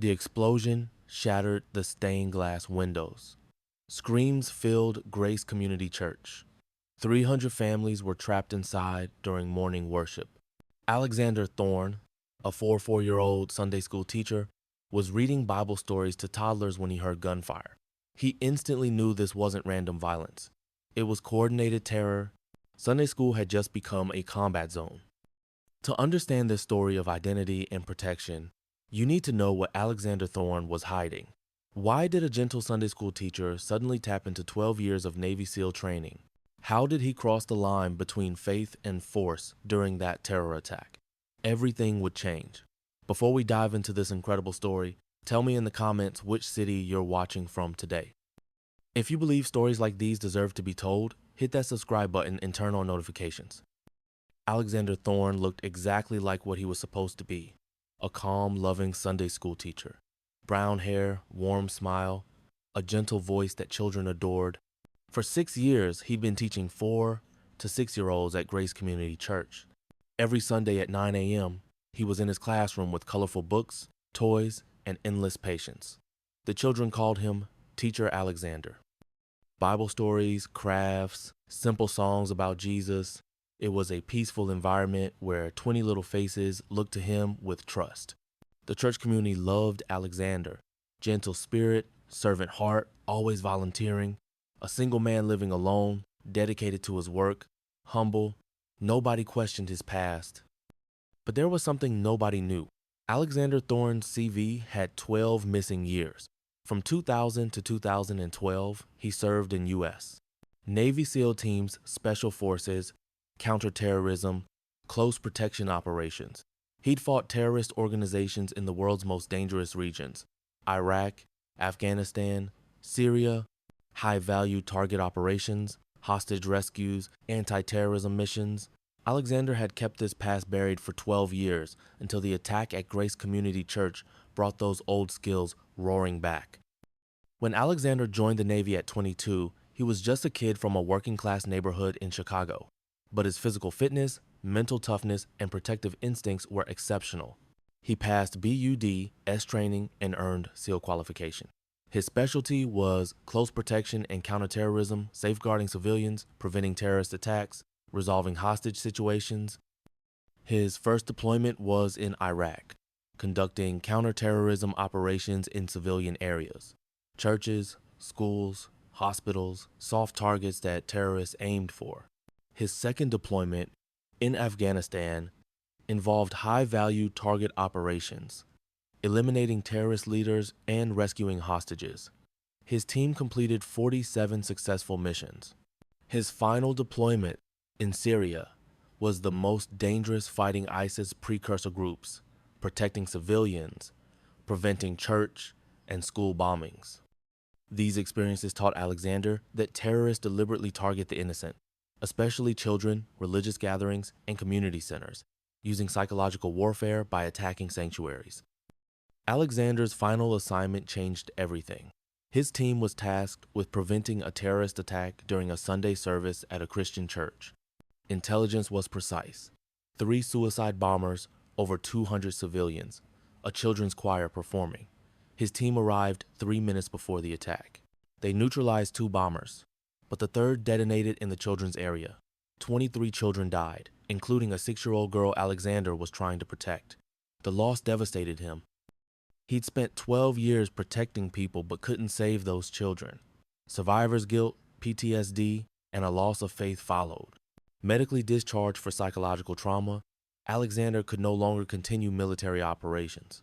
The explosion shattered the stained glass windows. Screams filled Grace Community Church. 300 families were trapped inside during morning worship. Alexander Thorne, a 4-year-old Sunday school teacher, was reading Bible stories to toddlers when he heard gunfire. He instantly knew this wasn't random violence. It was coordinated terror. Sunday school had just become a combat zone. To understand this story of identity and protection, you need to know what Alexander Thorne was hiding. Why did a gentle Sunday school teacher suddenly tap into 12 years of Navy SEAL training? How did he cross the line between faith and force during that terror attack? Everything would change. Before we dive into this incredible story, tell me in the comments which city you're watching from today. If you believe stories like these deserve to be told, hit that subscribe button and turn on notifications. Alexander Thorne looked exactly like what he was supposed to be, a calm, loving Sunday school teacher. Brown hair, warm smile, a gentle voice that children adored. For 6 years, he'd been teaching 4 to 6-year-olds at Grace Community Church. Every Sunday at 9 a.m., he was in his classroom with colorful books, toys, and endless patience. The children called him Teacher Alexander. Bible stories, crafts, simple songs about Jesus. It was a peaceful environment where 20 little faces looked to him with trust. The church community loved Alexander. Gentle spirit, servant heart, always volunteering. A single man living alone, dedicated to his work, humble. Nobody questioned his past. But there was something nobody knew. Alexander Thorne's CV had 12 missing years. From 2000 to 2012, he served in U.S. Navy SEAL teams, special forces, counterterrorism, close protection operations. He'd fought terrorist organizations in the world's most dangerous regions: Iraq, Afghanistan, Syria, high-value target operations, hostage rescues, anti-terrorism missions. Alexander had kept this past buried for 12 years until the attack at Grace Community Church brought those old skills roaring back. When Alexander joined the Navy at 22, he was just a kid from a working-class neighborhood in Chicago. But his physical fitness, mental toughness, and protective instincts were exceptional. He passed BUD, S training, and earned SEAL qualification. His specialty was close protection and counterterrorism, safeguarding civilians, preventing terrorist attacks, resolving hostage situations. His first deployment was in Iraq, conducting counterterrorism operations in civilian areas. Churches, schools, hospitals, soft targets that terrorists aimed for. His second deployment, in Afghanistan, involved high-value target operations, eliminating terrorist leaders and rescuing hostages. His team completed 47 successful missions. His final deployment, in Syria, was the most dangerous, fighting ISIS precursor groups, protecting civilians, preventing church and school bombings. These experiences taught Alexander that terrorists deliberately target the innocent, especially children, religious gatherings, and community centers, using psychological warfare by attacking sanctuaries. Alexander's final assignment changed everything. His team was tasked with preventing a terrorist attack during a Sunday service at a Christian church. Intelligence was precise. 3 suicide bombers, over 200 civilians, a children's choir performing. His team arrived 3 minutes before the attack. They neutralized 2 bombers, but the third detonated in the children's area. 23 children died, including a 6-year-old girl Alexander was trying to protect. The loss devastated him. He'd spent 12 years protecting people but couldn't save those children. Survivor's guilt, PTSD, and a loss of faith followed. Medically discharged for psychological trauma, Alexander could no longer continue military operations.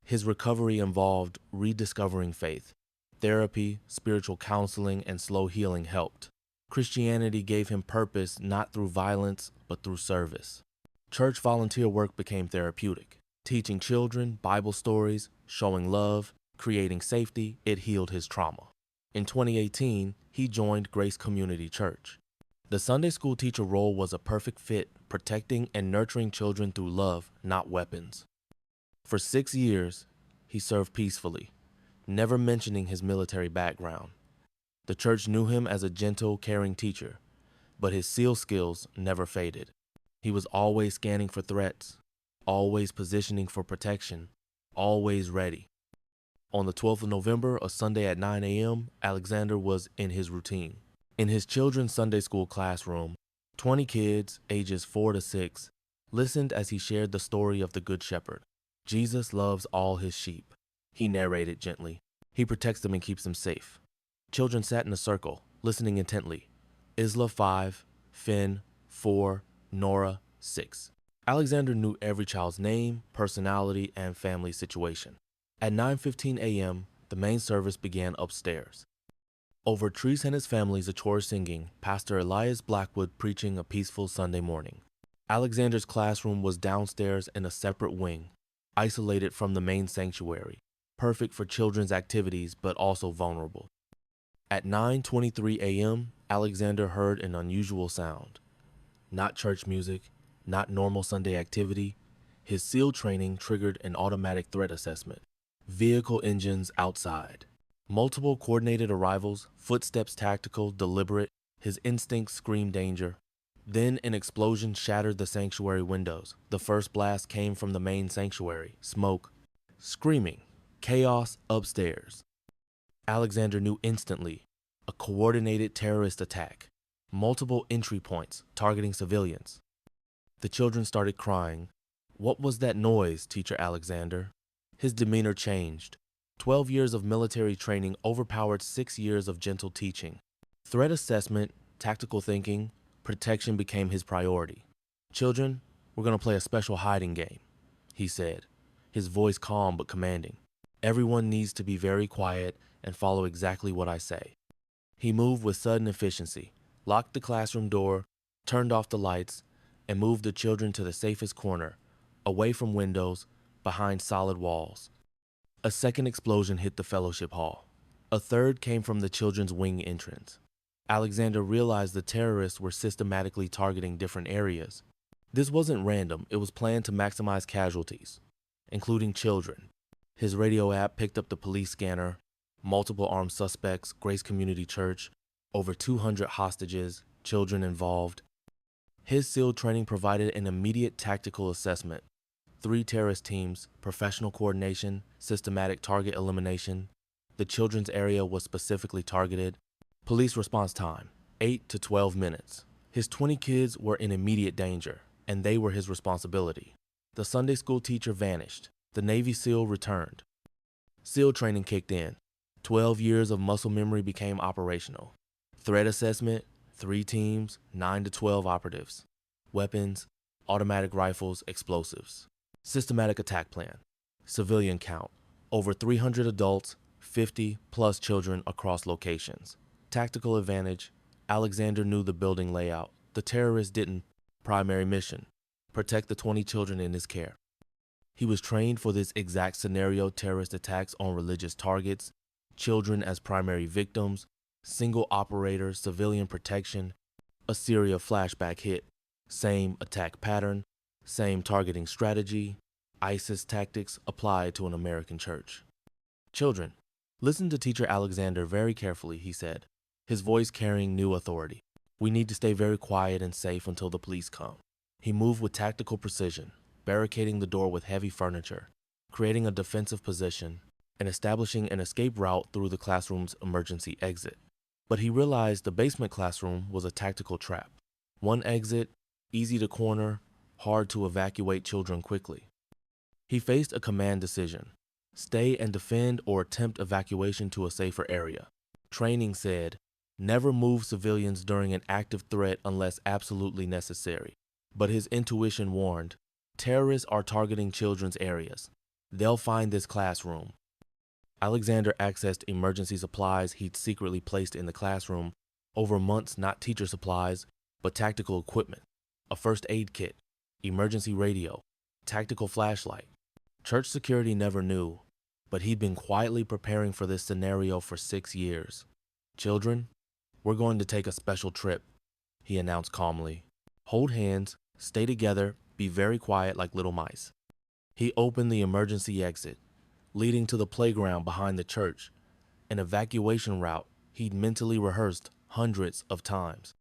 His recovery involved rediscovering faith. Therapy, spiritual counseling, and slow healing helped. Christianity gave him purpose not through violence, but through service. Church volunteer work became therapeutic. Teaching children Bible stories, showing love, creating safety, it healed his trauma. In 2018, he joined Grace Community Church. The Sunday school teacher role was a perfect fit, protecting and nurturing children through love, not weapons. For 6 years, he served peacefully, never mentioning his military background. The church knew him as a gentle, caring teacher, but his SEAL skills never faded. He was always scanning for threats, always positioning for protection, always ready. On the 12th of November, a Sunday at 9 a.m., Alexander was in his routine. In his children's Sunday school classroom, 20 kids, ages 4 to 6, listened as he shared the story of the Good Shepherd. Jesus loves all his sheep, he narrated gently. He protects them and keeps them safe. Children sat in a circle, listening intently. Isla 5, Finn 4, Nora 6. Alexander knew every child's name, personality, and family situation. At 9:15 a.m., the main service began upstairs. Over Trees and his family's chore singing, Pastor Elias Blackwood preaching a peaceful Sunday morning. Alexander's classroom was downstairs in a separate wing, isolated from the main sanctuary, perfect for children's activities but also vulnerable. At 9:23 a.m., Alexander heard an unusual sound. Not church music, not normal Sunday activity. His SEAL training triggered an automatic threat assessment. Vehicle engines outside. Multiple coordinated arrivals, footsteps tactical, deliberate. His instincts screamed danger. Then an explosion shattered the sanctuary windows. The first blast came from the main sanctuary. Smoke. Screaming. Chaos upstairs. Alexander knew instantly. A coordinated terrorist attack. Multiple entry points targeting civilians. The children started crying. What was that noise, Teacher Alexander? His demeanor changed. 12 years of military training overpowered 6 years of gentle teaching. Threat assessment, tactical thinking, protection became his priority. Children, we're going to play a special hiding game, he said, his voice calm but commanding. Everyone needs to be very quiet and follow exactly what I say. He moved with sudden efficiency, locked the classroom door, turned off the lights, and moved the children to the safest corner, away from windows, behind solid walls. A second explosion hit the fellowship hall. A third came from the children's wing entrance. Alexander realized the terrorists were systematically targeting different areas. This wasn't random, it was planned to maximize casualties, including children. His radio app picked up the police scanner, multiple armed suspects, Grace Community Church, over 200 hostages, children involved. His SEAL training provided an immediate tactical assessment. 3 terrorist teams, professional coordination, systematic target elimination. The children's area was specifically targeted. Police response time, 8 to 12 minutes. His 20 kids were in immediate danger, and they were his responsibility. The Sunday school teacher vanished. The Navy SEAL returned. SEAL training kicked in. 12 years of muscle memory became operational. Threat assessment, 3 teams, 9 to 12 operatives. Weapons, automatic rifles, explosives. Systematic attack plan. Civilian count, over 300 adults, 50 plus children across locations. Tactical advantage, Alexander knew the building layout. The terrorists didn't. Primary mission, protect the 20 children in his care. He was trained for this exact scenario: terrorist attacks on religious targets, children as primary victims, single operator, civilian protection, a Syria flashback hit, same attack pattern, same targeting strategy, ISIS tactics applied to an American church. Children, listen to Teacher Alexander very carefully, he said, his voice carrying new authority. We need to stay very quiet and safe until the police come. He moved with tactical precision, barricading the door with heavy furniture, creating a defensive position, and establishing an escape route through the classroom's emergency exit. But he realized the basement classroom was a tactical trap. One exit, easy to corner, hard to evacuate children quickly. He faced a command decision: stay and defend or attempt evacuation to a safer area. Training said, never move civilians during an active threat unless absolutely necessary. But his intuition warned, terrorists are targeting children's areas. They'll find this classroom. Alexander accessed emergency supplies he'd secretly placed in the classroom over months, not teacher supplies, but tactical equipment, a first aid kit, emergency radio, tactical flashlight. Church security never knew, but he'd been quietly preparing for this scenario for 6 years. Children, we're going to take a special trip, he announced calmly. Hold hands, stay together, be very quiet like little mice. He opened the emergency exit, leading to the playground behind the church, an evacuation route he'd mentally rehearsed hundreds of times.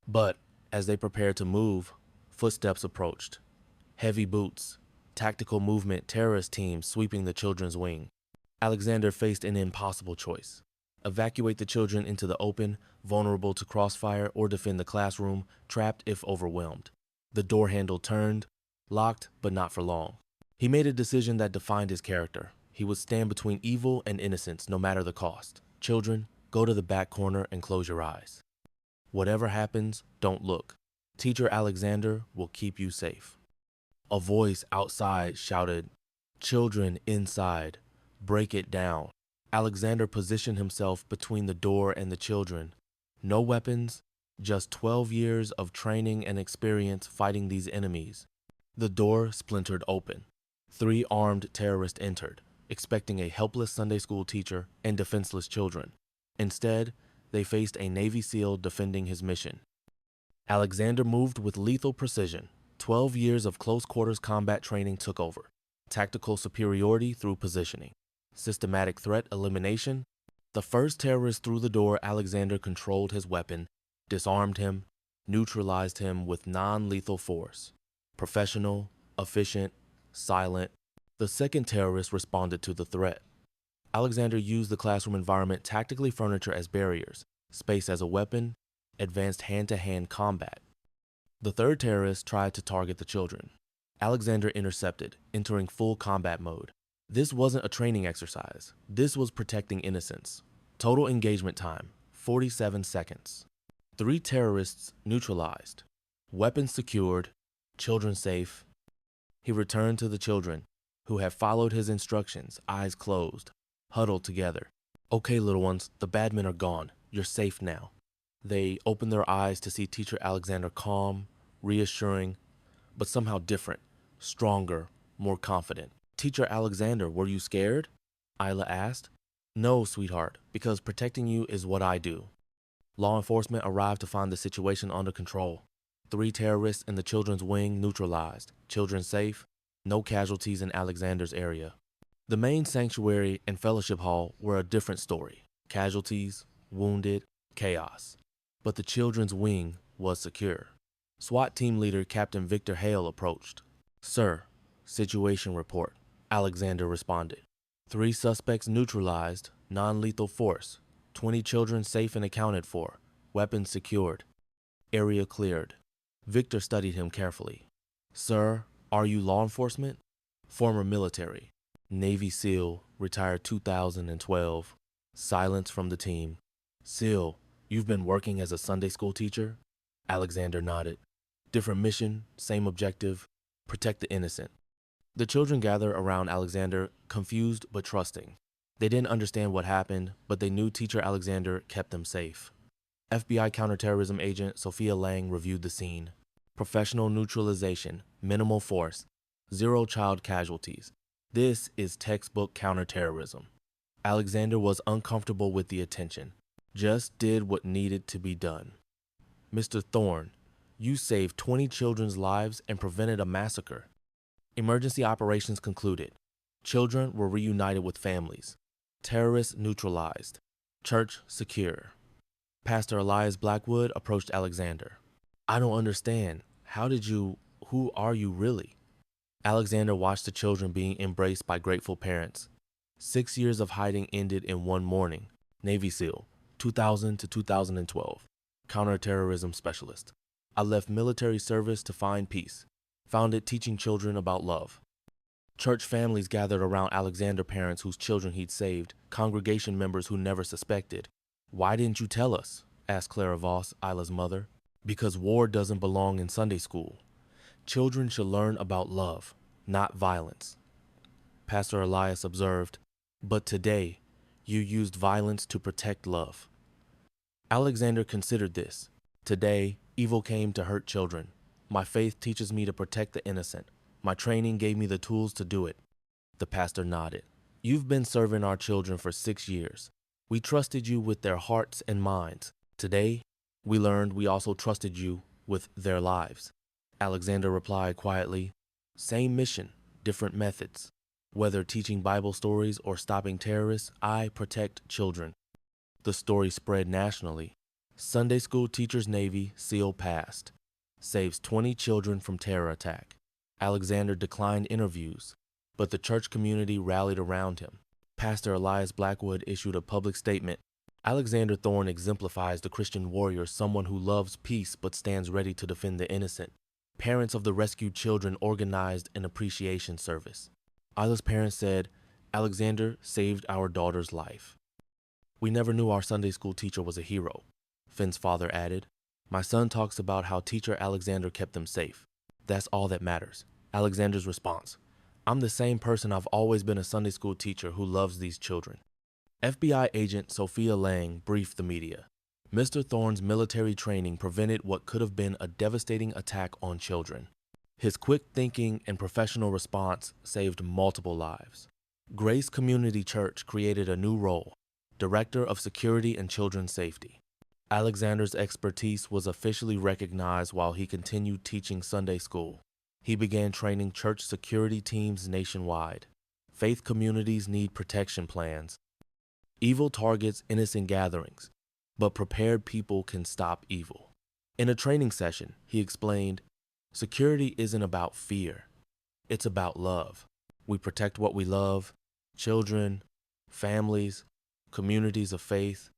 But as they prepared to move, footsteps approached. Heavy boots, tactical movement, terrorist teams sweeping the children's wing. Alexander faced an impossible choice. Evacuate the children into the open, vulnerable to crossfire, or defend the classroom, trapped if overwhelmed. The door handle turned, locked, but not for long. He made a decision that defined his character. He would stand between evil and innocence, no matter the cost. Children, go to the back corner and close your eyes. Whatever happens, don't look. Teacher Alexander will keep you safe. A voice outside shouted, "Children inside, break it down." Alexander positioned himself between the door and the children. No weapons, just 12 years of training and experience fighting these enemies. The door splintered open. 3 armed terrorists entered, expecting a helpless Sunday school teacher and defenseless children. Instead, they faced a Navy SEAL defending his mission. Alexander moved with lethal precision. 12 years of close quarters combat training took over. Tactical superiority through positioning. Systematic threat elimination. The first terrorist through the door, Alexander controlled his weapon, disarmed him, neutralized him with non-lethal force. Professional, efficient, silent. The second terrorist responded to the threat. Alexander used the classroom environment, tactically furniture as barriers, space as a weapon, advanced hand-to-hand combat. The third terrorist tried to target the children. Alexander intercepted, entering full combat mode. This wasn't a training exercise. This was protecting innocence. Total engagement time, 47 seconds. 3 terrorists neutralized. Weapons secured. Children safe. He returned to the children, who had followed his instructions, eyes closed, huddled together. "Okay, little ones, the bad men are gone. You're safe now." They opened their eyes to see Teacher Alexander calm, reassuring, but somehow different, stronger, more confident. "Teacher Alexander, were you scared?" Isla asked. "No, sweetheart, because protecting you is what I do." Law enforcement arrived to find the situation under control. 3 terrorists in the children's wing neutralized, children safe, no casualties in Alexander's area. The main sanctuary and fellowship hall were a different story. Casualties, wounded, chaos. But the children's wing was secure. SWAT team leader Captain Victor Hale approached. "Sir, situation report," Alexander responded. 3 suspects neutralized, non-lethal force, 20 children safe and accounted for, weapons secured, area cleared. Victor studied him carefully. "Sir, are you law enforcement?" "Former military. Navy SEAL, retired 2012. Silence from the team. "SEAL, you've been working as a Sunday school teacher?" Alexander nodded. "Different mission, same objective, protect the innocent." The children gathered around Alexander, confused but trusting. They didn't understand what happened, but they knew Teacher Alexander kept them safe. FBI counterterrorism agent Sophia Lang reviewed the scene. Professional neutralization, minimal force, 0 child casualties. This is textbook counterterrorism. Alexander was uncomfortable with the attention, just did what needed to be done. "Mr. Thorne, you saved 20 children's lives and prevented a massacre." Emergency operations concluded. Children were reunited with families. Terrorists neutralized. Church secure. Pastor Elias Blackwood approached Alexander. "I don't understand. Who are you really?" Alexander watched the children being embraced by grateful parents. 6 years of hiding ended in one morning. Navy SEAL, 2000 to 2012. Counterterrorism specialist. "I left military service to find peace. Found it teaching children about love." Church families gathered around Alexander, parents whose children he'd saved, congregation members who never suspected. "Why didn't you tell us?" asked Clara Voss, Isla's mother. "Because war doesn't belong in Sunday school. Children should learn about love, not violence." Pastor Elias observed, "But today, you used violence to protect love." Alexander considered this. "Today, evil came to hurt children. My faith teaches me to protect the innocent. My training gave me the tools to do it." The pastor nodded. "You've been serving our children for 6 years. We trusted you with their hearts and minds. Today, we learned we also trusted you with their lives." Alexander replied quietly, "Same mission, different methods. Whether teaching Bible stories or stopping terrorists, I protect children." The story spread nationally. Sunday school teacher's Navy SEAL passed. Saves 20 children from terror attack. Alexander declined interviews, but the church community rallied around him. Pastor Elias Blackwood issued a public statement. Alexander Thorne exemplifies the Christian warrior, someone who loves peace but stands ready to defend the innocent. Parents of the rescued children organized an appreciation service. Isla's parents said, "Alexander saved our daughter's life." "We never knew our Sunday school teacher was a hero," Finn's father added. "My son talks about how teacher Alexander kept them safe. That's all that matters." Alexander's response: "I'm the same person. I've always been a Sunday school teacher who loves these children." FBI agent Sophia Lang briefed the media. Mr. Thorne's military training prevented what could have been a devastating attack on children. His quick thinking and professional response saved multiple lives. Grace Community Church created a new role, Director of Security and Children's Safety. Alexander's expertise was officially recognized while he continued teaching Sunday school. He began training church security teams nationwide. Faith communities need protection plans. Evil targets innocent gatherings, but prepared people can stop evil. In a training session, he explained, "Security isn't about fear. It's about love. We protect what we love: children, families, communities of faith."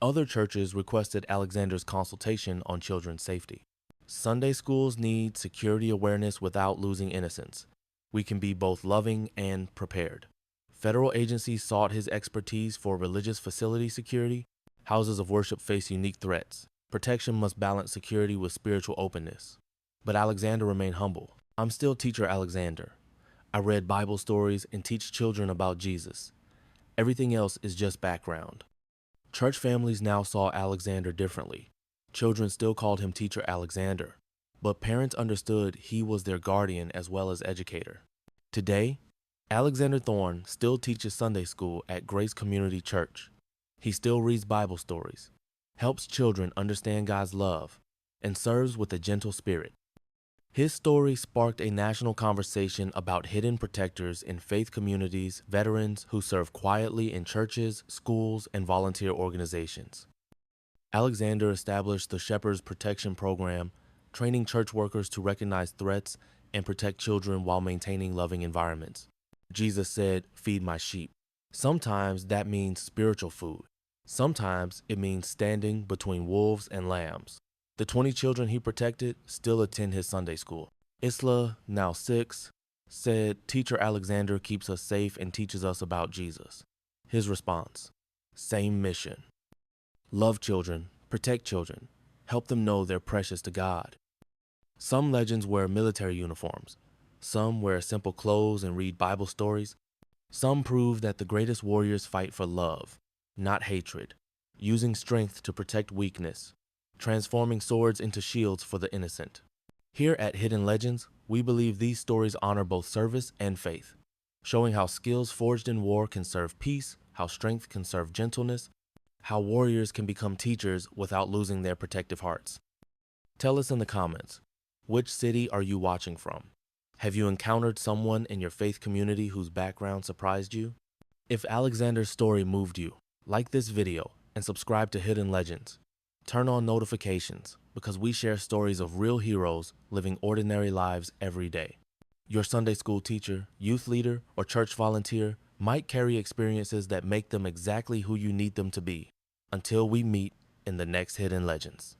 Other churches requested Alexander's consultation on children's safety. Sunday schools need security awareness without losing innocence. We can be both loving and prepared. Federal agencies sought his expertise for religious facility security. Houses of worship face unique threats. Protection must balance security with spiritual openness. But Alexander remained humble. "I'm still teacher Alexander. I read Bible stories and teach children about Jesus. Everything else is just background." Church families now saw Alexander differently. Children still called him Teacher Alexander, but parents understood he was their guardian as well as educator. Today, Alexander Thorne still teaches Sunday school at Grace Community Church. He still reads Bible stories, helps children understand God's love, and serves with a gentle spirit. His story sparked a national conversation about hidden protectors in faith communities, veterans who serve quietly in churches, schools, and volunteer organizations. Alexander established the Shepherd's Protection Program, training church workers to recognize threats and protect children while maintaining loving environments. Jesus said, "Feed my sheep." Sometimes that means spiritual food. Sometimes it means standing between wolves and lambs. The 20 children he protected still attend his Sunday school. Isla, now 6, said, "Teacher Alexander keeps us safe and teaches us about Jesus." His response: "Same mission. Love children, protect children, help them know they're precious to God." Some legends wear military uniforms. Some wear simple clothes and read Bible stories. Some prove that the greatest warriors fight for love, not hatred, using strength to protect weakness, transforming swords into shields for the innocent. Here at Hidden Legends, we believe these stories honor both service and faith, showing how skills forged in war can serve peace, how strength can serve gentleness, how warriors can become teachers without losing their protective hearts. Tell us in the comments, which city are you watching from? Have you encountered someone in your faith community whose background surprised you? If Alexander's story moved you, like this video and subscribe to Hidden Legends. Turn on notifications because we share stories of real heroes living ordinary lives every day. Your Sunday school teacher, youth leader, or church volunteer might carry experiences that make them exactly who you need them to be. Until we meet in the next Hidden Legends.